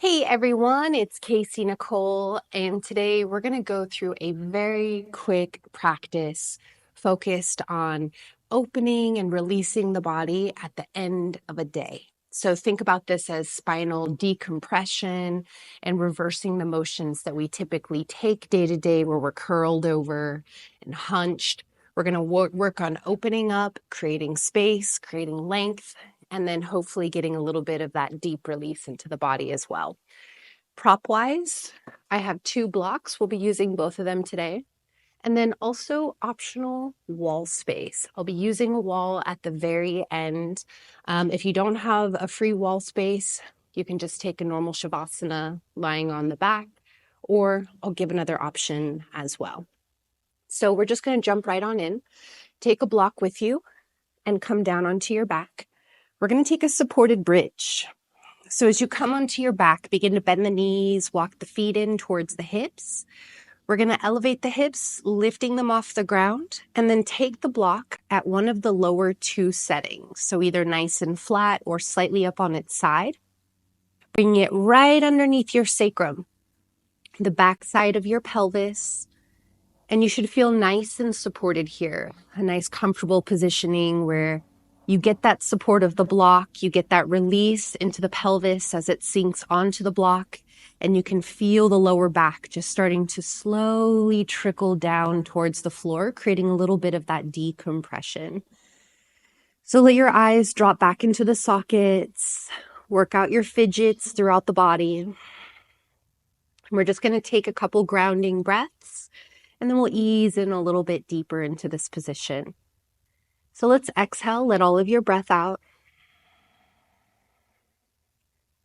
Hey everyone, it's Casey Nicole, and today we're going to go through a very quick practice focused on opening and releasing the body at the end of a day. So think about this as spinal decompression and reversing the motions that we typically take day to day where we're curled over and hunched. We're going to work on opening up, creating space, creating length, and then hopefully getting a little bit of that deep release into the body as well. Prop wise, I have 2 blocks. We'll be using both of them today. And then also optional wall space. I'll be using a wall at the very end. If you don't have a free wall space, you can just take a normal Shavasana lying on the back, or I'll give another option as well. So we're just going to jump right on in. Take a block with you and come down onto your back. We're going to take a supported bridge. So as you come onto your back, begin to bend the knees, walk the feet in towards the hips. We're going to elevate the hips, lifting them off the ground, and then take the block at one of the lower 2 settings. So either nice and flat or slightly up on its side. Bringing it right underneath your sacrum, the back side of your pelvis. And you should feel nice and supported here. A nice comfortable positioning where you get that support of the block, you get that release into the pelvis as it sinks onto the block, and you can feel the lower back just starting to slowly trickle down towards the floor, creating a little bit of that decompression. So let your eyes drop back into the sockets, work out your fidgets throughout the body. We're just going to take a couple grounding breaths, and then we'll ease in a little bit deeper into this position. So let's exhale, let all of your breath out.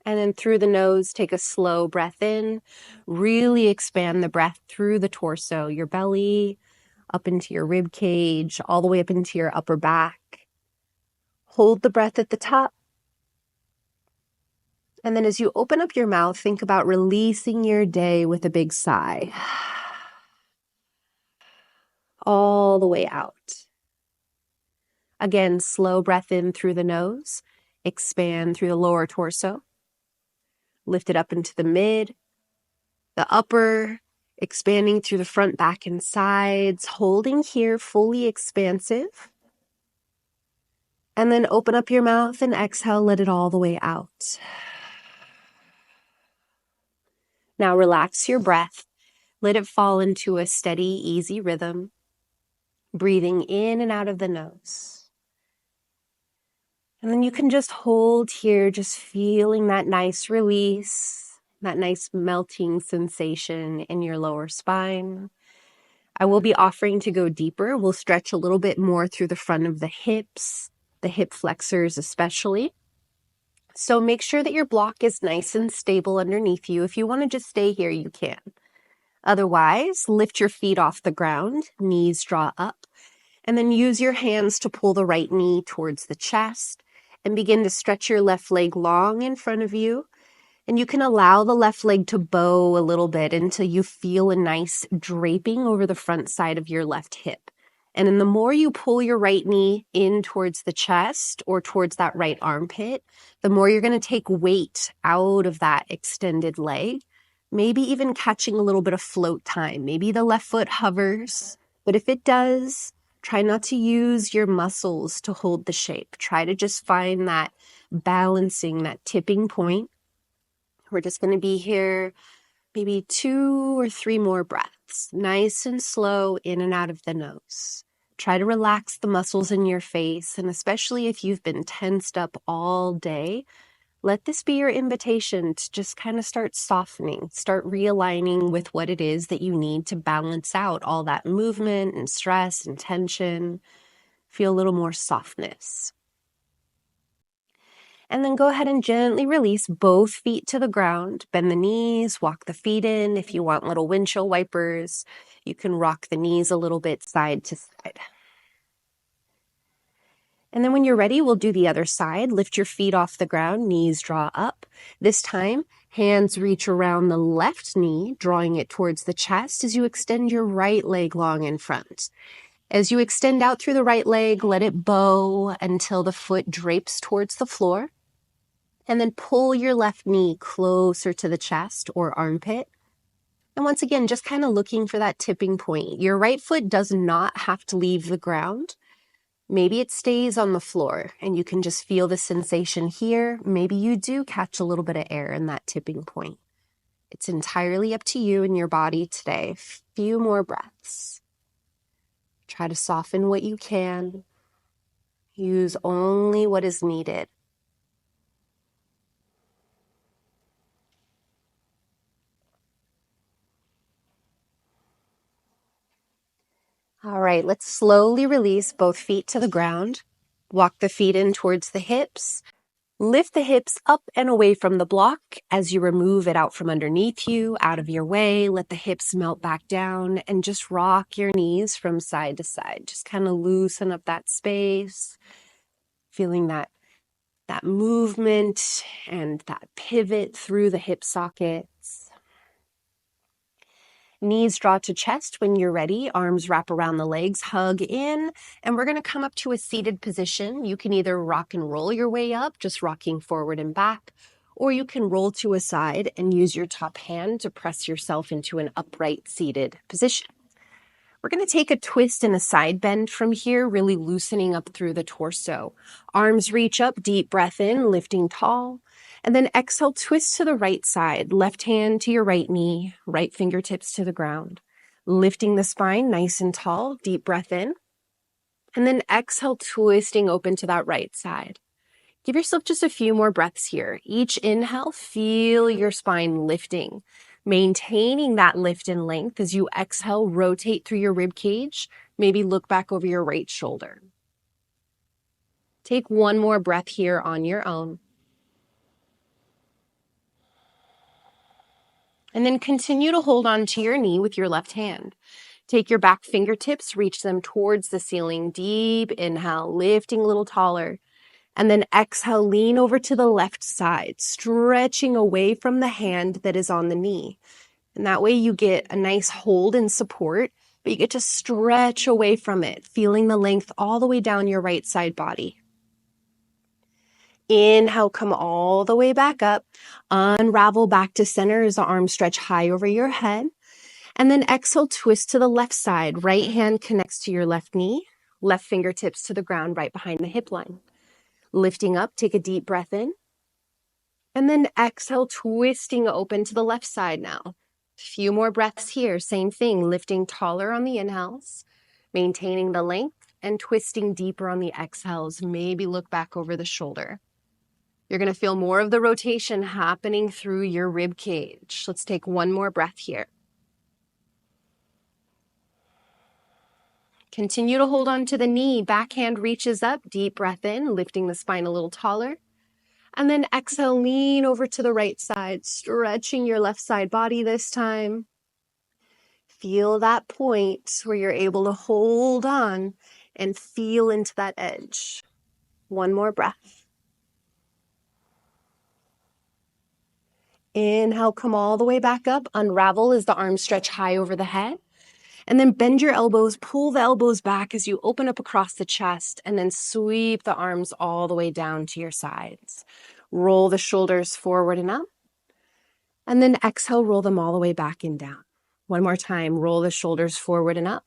And then through the nose, take a slow breath in. Really expand the breath through the torso, your belly, up into your rib cage, all the way up into your upper back. Hold the breath at the top. And then as you open up your mouth, think about releasing your day with a big sigh. All the way out. Again, slow breath in through the nose, expand through the lower torso, lift it up into the mid, the upper, expanding through the front, back, and sides, holding here, fully expansive. And then open up your mouth and exhale, let it all the way out. Now relax your breath, let it fall into a steady, easy rhythm, breathing in and out of the nose. And then you can just hold here, just feeling that nice release, that nice melting sensation in your lower spine. I will be offering to go deeper. We'll stretch a little bit more through the front of the hips, the hip flexors especially. So make sure that your block is nice and stable underneath you. If you want to just stay here, you can. Otherwise, lift your feet off the ground, knees draw up, and then use your hands to pull the right knee towards the chest. And begin to stretch your left leg long in front of you. And you can allow the left leg to bow a little bit until you feel a nice draping over the front side of your left hip. And then the more you pull your right knee in towards the chest or towards that right armpit, the more you're going to take weight out of that extended leg, maybe even catching a little bit of float time. Maybe the left foot hovers, but if it does, try not to use your muscles to hold the shape. Try to just find that balancing, that tipping point. We're just going to be here maybe 2 or 3 more breaths. Nice and slow in and out of the nose. Try to relax the muscles in your face, and especially if you've been tensed up all day, let this be your invitation to just kind of start softening, start realigning with what it is that you need to balance out all that movement and stress and tension. Feel a little more softness. And then go ahead and gently release both feet to the ground. Bend the knees, walk the feet in. If you want little windshield wipers, you can rock the knees a little bit side to side. And then when you're ready, we'll do the other side. Lift your feet off the ground, knees draw up. This time, hands reach around the left knee, drawing it towards the chest as you extend your right leg long in front. As you extend out through the right leg, let it bow until the foot drapes towards the floor. And then pull your left knee closer to the chest or armpit. And once again, just kind of looking for that tipping point. Your right foot does not have to leave the ground. Maybe it stays on the floor and you can just feel the sensation here. Maybe you do catch a little bit of air in that tipping point. It's entirely up to you and your body today. Few more breaths. Try to soften what you can. Use only what is needed. All right, let's slowly release both feet to the ground. Walk the feet in towards the hips. Lift the hips up and away from the block as you remove it out from underneath you, out of your way. Let the hips melt back down and just rock your knees from side to side. Just kind of loosen up that space, feeling that movement and that pivot through the hip sockets. Knees draw to chest when you're ready. Arms wrap around the legs, hug in, and we're going to come up to a seated position. You can either rock and roll your way up, just rocking forward and back, or you can roll to a side and use your top hand to press yourself into an upright seated position. We're going to take a twist and a side bend from here, really loosening up through the torso. Arms reach up, deep breath in, lifting tall. And then exhale, twist to the right side, left hand to your right knee, right fingertips to the ground. Lifting the spine nice and tall, deep breath in. And then exhale, twisting open to that right side. Give yourself just a few more breaths here. Each inhale, feel your spine lifting. Maintaining that lift and length as you exhale, rotate through your rib cage. Maybe look back over your right shoulder. Take one more breath here on your own. And then continue to hold on to your knee with your left hand. Take your back fingertips, reach them towards the ceiling. Deep inhale, lifting a little taller. And then exhale, lean over to the left side, stretching away from the hand that is on the knee. And that way you get a nice hold and support, but you get to stretch away from it, feeling the length all the way down your right side body. Inhale, come all the way back up. Unravel back to center as the arms stretch high over your head. And then exhale, twist to the left side. Right hand connects to your left knee, left fingertips to the ground right behind the hip line. Lifting up, take a deep breath in. And then exhale, twisting open to the left side now. Few more breaths here. Same thing, lifting taller on the inhales, maintaining the length, and twisting deeper on the exhales. Maybe look back over the shoulder. You're going to feel more of the rotation happening through your rib cage. Let's take one more breath here. Continue to hold on to the knee. Back hand reaches up. Deep breath in, lifting the spine a little taller. And then exhale, lean over to the right side, stretching your left side body this time. Feel that point where you're able to hold on and feel into that edge. One more breath. Inhale, come all the way back up. Unravel as the arms stretch high over the head. And then bend your elbows, pull the elbows back as you open up across the chest, and then sweep the arms all the way down to your sides. Roll the shoulders forward and up. And then exhale, roll them all the way back and down. One more time, roll the shoulders forward and up.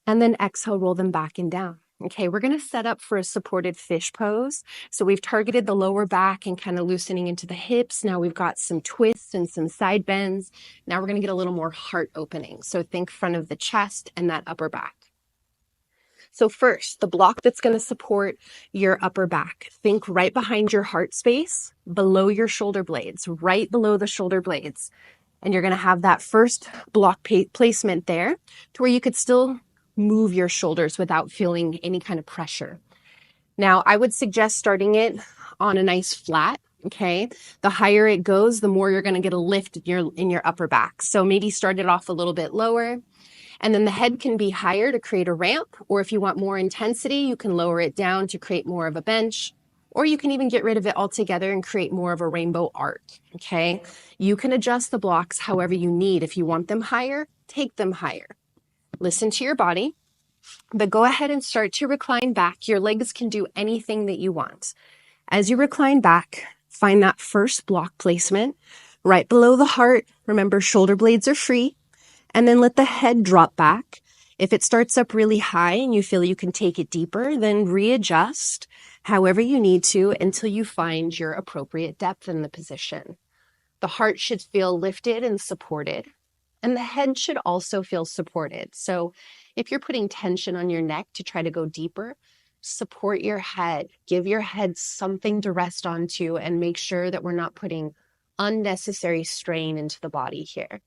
And then exhale, roll them back and down. Okay, we're going to set up for a supported fish pose. So we've targeted the lower back and kind of loosening into the hips. Now we've got some twists and some side bends. Now we're going to get a little more heart opening. So think front of the chest and that upper back. So first, the block that's going to support your upper back. Think right behind your heart space, below your shoulder blades, right below the shoulder blades. And you're going to have that first block placement there to where you could still move your shoulders without feeling any kind of pressure. Now, I would suggest starting it on a nice flat, okay? The higher it goes, the more you're going to get a lift in your upper back. So maybe start it off a little bit lower, and then the head can be higher to create a ramp, or if you want more intensity, you can lower it down to create more of a bench, or you can even get rid of it altogether and create more of a rainbow arc, okay? You can adjust the blocks however you need. If you want them higher, take them higher. Listen to your body, but go ahead and start to recline back. Your legs can do anything that you want. As you recline back, Find that first block placement right below the heart. Remember, shoulder blades are free. And then let the head drop back. If it starts up really high and you feel you can take it deeper, then readjust however you need to until you find your appropriate depth in the position. The heart should feel lifted and supported, and the head should also feel supported. So if you're putting tension on your neck to try to go deeper, support your head. Give your head something to rest onto and make sure that we're not putting unnecessary strain into the body here.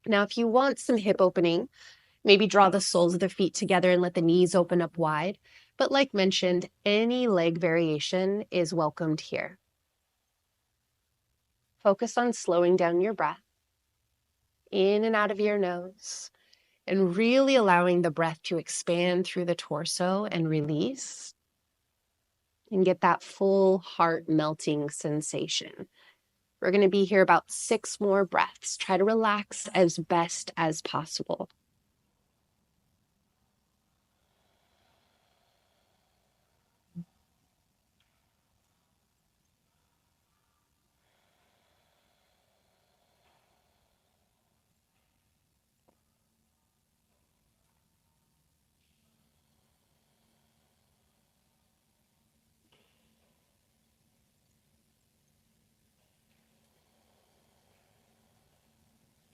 Now, if you want some hip opening, maybe draw the soles of the feet together and let the knees open up wide. But like mentioned, any leg variation is welcomed here. Focus on slowing down your breath in and out of your nose and really allowing the breath to expand through the torso and release and get that full heart melting sensation. We're going to be here about 6 more breaths. Try to relax as best as possible.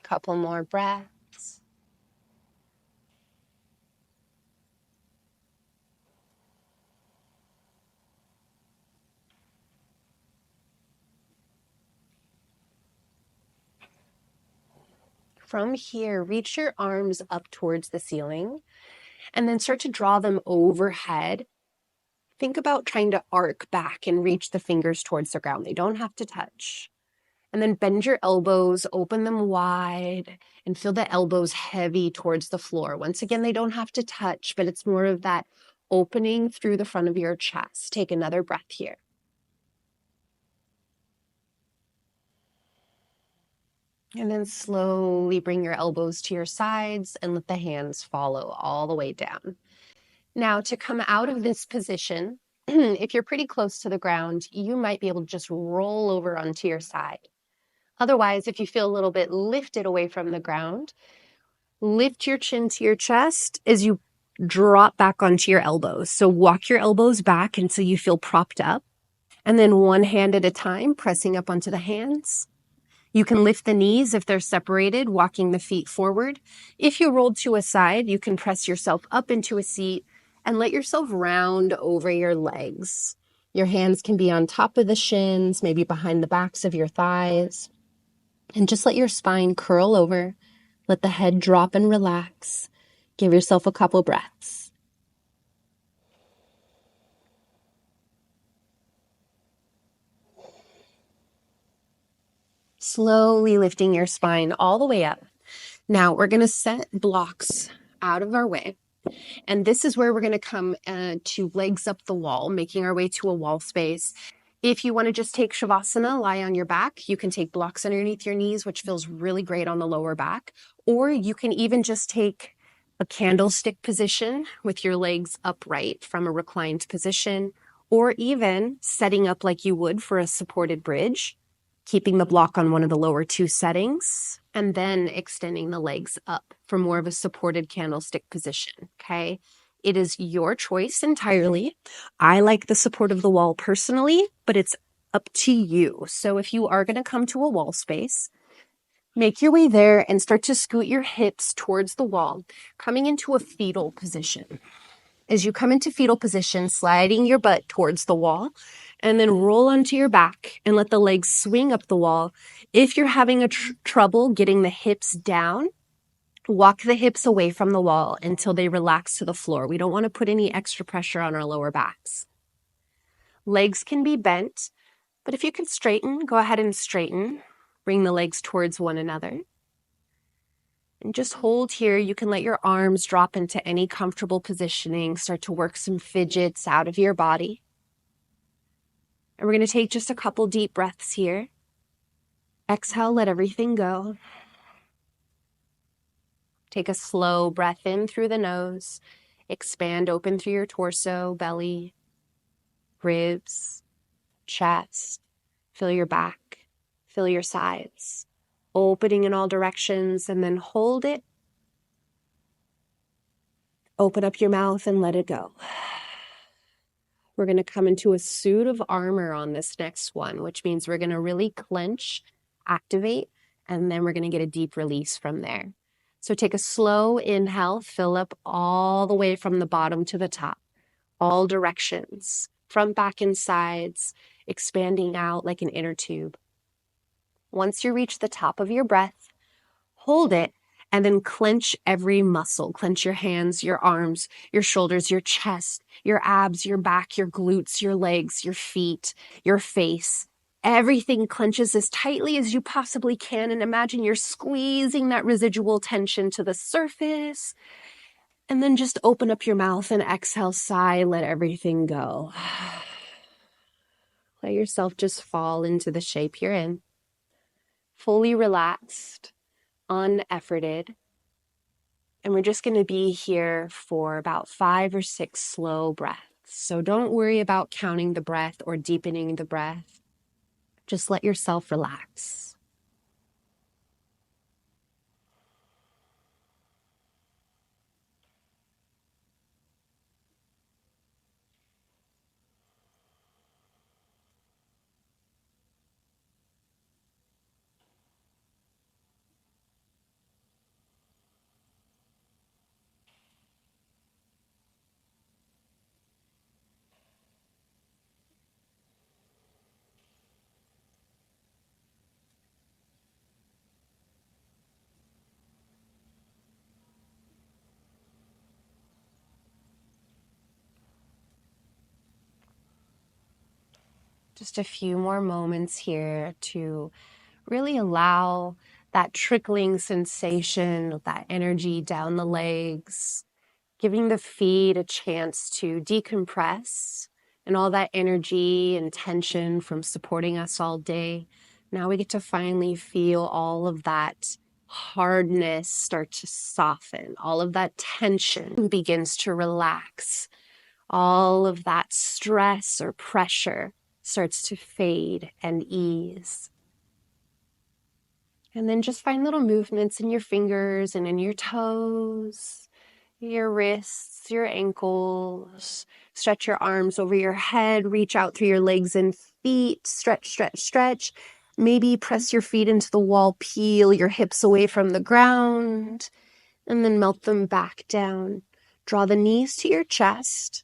Couple more breaths. From here, reach your arms up towards the ceiling and then start to draw them overhead. Think about trying to arc back and reach the fingers towards the ground. They don't have to touch. And then bend your elbows, open them wide, and feel the elbows heavy towards the floor. Once again, they don't have to touch, but it's more of that opening through the front of your chest. Take another breath here. And then slowly bring your elbows to your sides and let the hands follow all the way down. Now, to come out of this position, if you're pretty close to the ground, you might be able to just roll over onto your side. Otherwise, if you feel a little bit lifted away from the ground, lift your chin to your chest as you drop back onto your elbows. So walk your elbows back until you feel propped up. And then one hand at a time, pressing up onto the hands. You can lift the knees if they're separated, walking the feet forward. If you rolled to a side, you can press yourself up into a seat and let yourself round over your legs. Your hands can be on top of the shins, maybe behind the backs of your thighs. And just let your spine curl over. Let the head drop and relax. Give yourself a couple breaths. Slowly lifting your spine all the way up. Now we're going to set blocks out of our way. And this is where we're going to come to legs up the wall, making our way to a wall space. If you want to just take Shavasana, lie on your back, you can take blocks underneath your knees, which feels really great on the lower back. Or you can even just take a candlestick position with your legs upright from a reclined position, or even setting up like you would for a supported bridge, keeping the block on one of the lower 2 settings, and then extending the legs up for more of a supported candlestick position, okay? It is your choice entirely. I like the support of the wall personally, but it's up to you. So if you are going to come to a wall space, make your way there and start to scoot your hips towards the wall, coming into a fetal position. As you come into fetal position, sliding your butt towards the wall, and then roll onto your back and let the legs swing up the wall. If you're having trouble getting the hips down, walk the hips away from the wall until they relax to the floor. We don't want to put any extra pressure on our lower backs. Legs can be bent, but if you can straighten, go ahead and straighten. Bring the legs towards one another. And just hold here. You can let your arms drop into any comfortable positioning. Start to work some fidgets out of your body. And we're going to take just a couple deep breaths here. Exhale, let everything go. Take a slow breath in through the nose. Expand open through your torso, belly, ribs, chest. Feel your back, feel your sides, opening in all directions, and then hold it. Open up your mouth and let it go. We're going to come into a suit of armor on this next one, which means we're going to really clench, activate, and then we're going to get a deep release from there. So take a slow inhale, fill up all the way from the bottom to the top, all directions, front, back, and sides, expanding out like an inner tube. Once you reach the top of your breath, hold it, and then clench every muscle. Clench your hands, your arms, your shoulders, your chest, your abs, your back, your glutes, your legs, your feet, your face. Everything clenches as tightly as you possibly can, and imagine you're squeezing that residual tension to the surface. And then just open up your mouth and exhale, sigh, let everything go. Let yourself just fall into the shape you're in. Fully relaxed, unefforted. And we're just going to be here for about 5 or 6 slow breaths. So don't worry about counting the breath or deepening the breath. Just let yourself relax. Just a few more moments here to really allow that trickling sensation, that energy down the legs, giving the feet a chance to decompress and all that energy and tension from supporting us all day. Now we get to finally feel all of that hardness start to soften. All of that tension begins to relax. All of that stress or pressure starts to fade and ease. And then just find little movements in your fingers and in your toes, your wrists, your ankles. Stretch your arms over your head, reach out through your legs and feet, stretch, stretch, stretch. Maybe press your feet into the wall, peel your hips away from the ground, and then melt them back down. Draw the knees to your chest.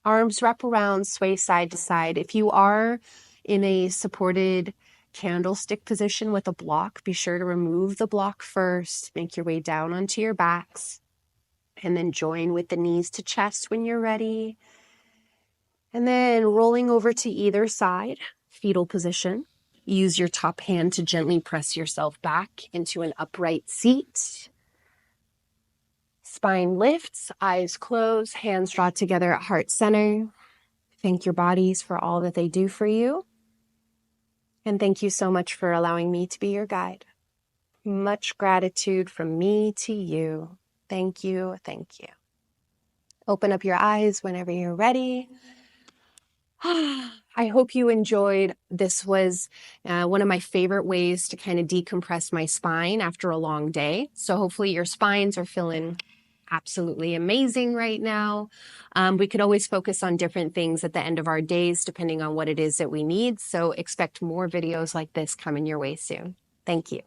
Arms wrap around, sway side to side. If you are in a supported candlestick position with a block, be sure to remove the block first. Make your way down onto your backs. And then join with the knees to chest when you're ready. And then rolling over to either side, fetal position. Use your top hand to gently press yourself back into an upright seat. Spine lifts, eyes closed, hands draw together at heart center. Thank your bodies for all that they do for you. And thank you so much for allowing me to be your guide. Much gratitude from me to you. Thank you, thank you. Open up your eyes whenever you're ready. I hope you enjoyed. This was one of my favorite ways to kind of decompress my spine after a long day. So hopefully your spines are feeling absolutely amazing right now. We could always focus on different things at the end of our days, depending on what it is that we need. So expect more videos like this coming your way soon. Thank you.